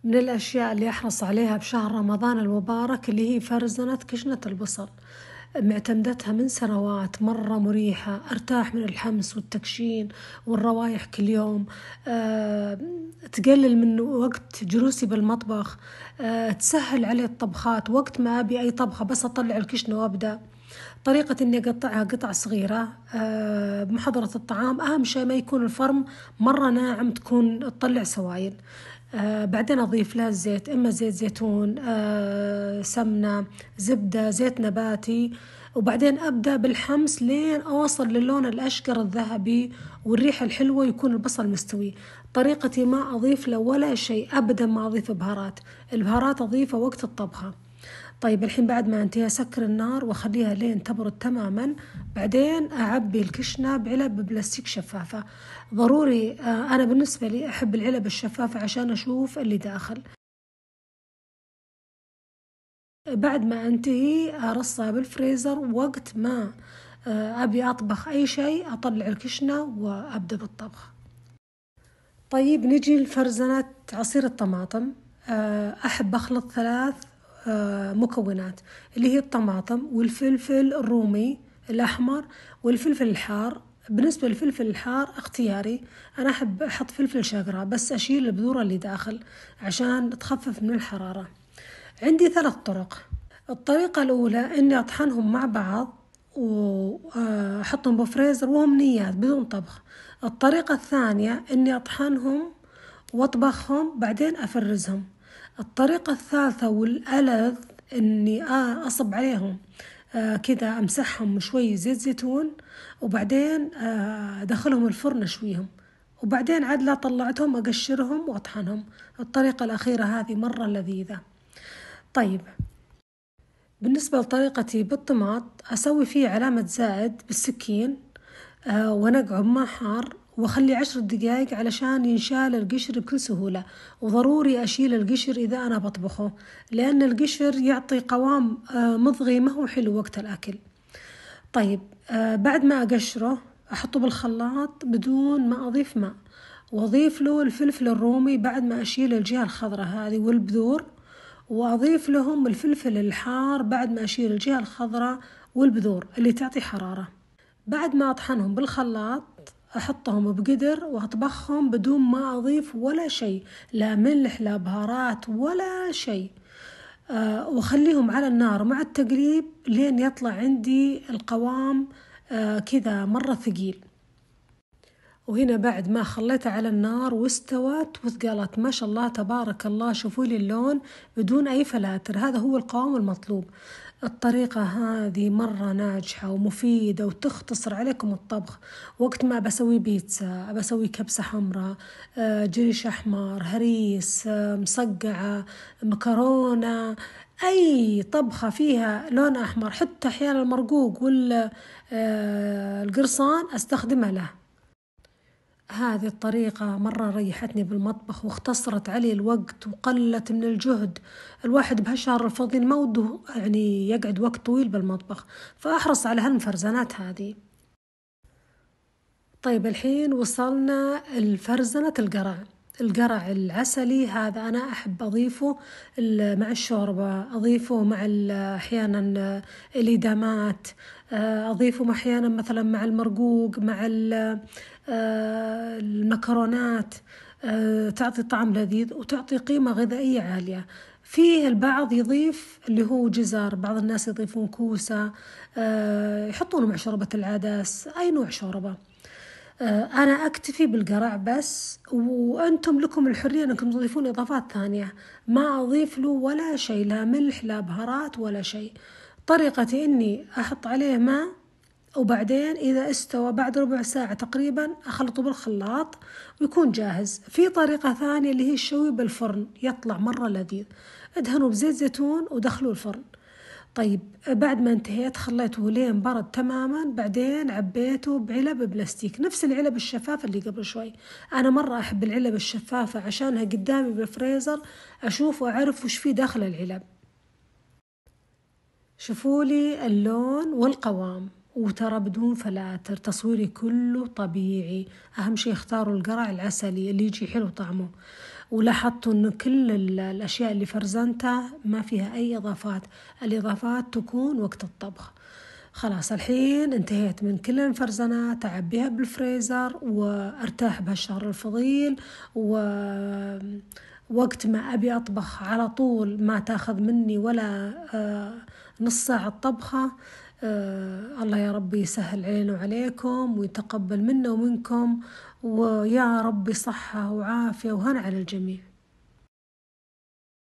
من الأشياء اللي أحرص عليها بشهر رمضان المبارك اللي هي فرزنة كشنة البصل. معتمدتها من سنوات، مرة مريحة، أرتاح من الحمس والتكشين والروايح كل يوم. تقلل من وقت جلوسي بالمطبخ. تسهل علي الطبخات، وقت ما أبي أي طبخة بس أطلع الكشنة وأبدأ. طريقة إني أقطعها قطع صغيرة. بمحضرة الطعام أهم شيء ما يكون الفرم مرة ناعم، تكون تطلع سوائل. بعدين أضيف لها الزيت، إما زيت زيتون، سمنة، زبدة، زيت نباتي. وبعدين أبدأ بالحمس لين أوصل للون الأشقر الذهبي والريحة الحلوة، يكون البصل مستوي. طريقتي ما أضيف له ولا شيء أبدا، ما أضيف بهارات. البهارات أضيفها وقت الطبخة. طيب الحين بعد ما انتهي أسكر النار وأخليها لين تبرد تماما. بعدين أعبي الكشنة بعلب بلاستيك شفافة. ضروري، أنا بالنسبة لي أحب العلب الشفافة عشان أشوف اللي داخل. بعد ما أنتهي أرصها بالفريزر، وقت ما أبي أطبخ أي شيء أطلع الكشنة وأبدأ بالطبخ. طيب نجي لفرزنة عصير الطماطم. أحب أخلط ثلاث مكونات، اللي هي الطماطم والفلفل الرومي الأحمر والفلفل الحار. بالنسبة للفلفل الحار اختياري، أنا أحب أحط فلفل شاقرة بس أشيل البذور اللي داخل عشان تخفف من الحرارة. عندي ثلاث طرق. الطريقة الأولى إني أطحنهم مع بعض وأحطهم بفريزر وهم نيات بدون طبخ. الطريقة الثانية إني أطحنهم وأطبخهم بعدين أفرزهم. الطريقة الثالثة والألذ إني أصب عليهم كذا، أمسحهم شوي زيت زيتون وبعدين أدخلهم الفرن أشويهم، وبعدين عاد لا طلعتهم أقشرهم وأطحنهم. الطريقة الأخيرة هذه مرة لذيذة. طيب بالنسبة لطريقتي بالطماط، أسوي فيه علامة زائد بالسكين ونقعه بماء حار وأخلي 10 دقايق علشان ينشال القشر بكل سهولة. وضروري أشيل القشر إذا أنا بطبخه، لأن القشر يعطي قوام مضغي ما هو حلو وقت الأكل. طيب بعد ما أقشره أحطه بالخلاط بدون ما أضيف ماء، وأضيف له الفلفل الرومي بعد ما أشيل الجهة الخضراء هذه والبذور، وأضيف لهم الفلفل الحار بعد ما أشيل الجهة الخضراء والبذور اللي تعطي حرارة. بعد ما أطحنهم بالخلاط أحطهم بقدر وأطبخهم بدون ما أضيف ولا شيء، لا ملح لا بهارات ولا شيء. وأخليهم على النار مع التقليب لين يطلع عندي القوام كذا مرة ثقيل. وهنا بعد ما خليتها على النار واستوت وثقلت ما شاء الله تبارك الله، شوفوا لي اللون بدون أي فلاتر، هذا هو القوام المطلوب. الطريقة هذه مرة ناجحة ومفيدة وتختصر عليكم الطبخ. وقت ما بسوي بيتزا، بسوي كبسة حمراء، جريش أحمر، هريس، مصقعة، مكرونة، أي طبخة فيها لون أحمر، حتى أحيانا المرقوق والقرصان أستخدمها له. هذه الطريقة مرة ريحتني بالمطبخ واختصرت علي الوقت وقلت من الجهد. الواحد بهالشهر الفضيل ما وده يعني يقعد وقت طويل بالمطبخ، فأحرص على هالفرزانات هذه. طيب الحين وصلنا الفرزنة القرع العسلي. هذا أنا أحب أضيفه مع الشوربة، أضيفه مع أحيانا الإدامات، أضيفه أحيانا مثلا مع المرقوق، مع المكرونات. تعطي طعم لذيذ وتعطي قيمة غذائية عالية. فيه البعض يضيف اللي هو جزر، بعض الناس يضيفون كوسة، يحطونه مع شوربة العدس، أي نوع شوربة. أنا أكتفي بالقرع بس، وأنتم لكم الحرية أنكم تضيفون إضافات ثانية. ما أضيف له ولا شيء، لا ملح لا بهارات ولا شيء. طريقتي إني أحط عليه ماء وبعدين إذا استوى بعد ربع ساعة تقريبا أخلطه بالخلاط ويكون جاهز. في طريقة ثانية اللي هي الشوي بالفرن، يطلع مرة لذيذ. ادهنوا بزيت زيتون ودخلوا الفرن. طيب بعد ما انتهيت خليته لين برد تماما، بعدين عبيته بعلب بلاستيك نفس العلب الشفافة اللي قبل شوي. أنا مرة أحب العلب الشفافة عشانها قدامي بالفريزر أشوف وأعرف وش فيه داخل العلب. شوفولي اللون والقوام، وترى بدون فلاتر، تصويري كله طبيعي. أهم شيء اختاروا القرع العسلي اللي يجي حلو طعمه. ولاحظتوا إنه كل الأشياء اللي فرزنتها ما فيها أي إضافات، الإضافات تكون وقت الطبخ. خلاص الحين انتهيت من كل المفرزنات، أعبيها بالفريزر وارتاح بهالشهر الفضيل، ووقت ما أبي أطبخ على طول ما تاخذ مني ولا نص ساعة طبخة. الله يا ربي يسهل علينا وعليكم ويتقبل منا ومنكم، ويا ربي صحة وعافية وهنا على الجميع.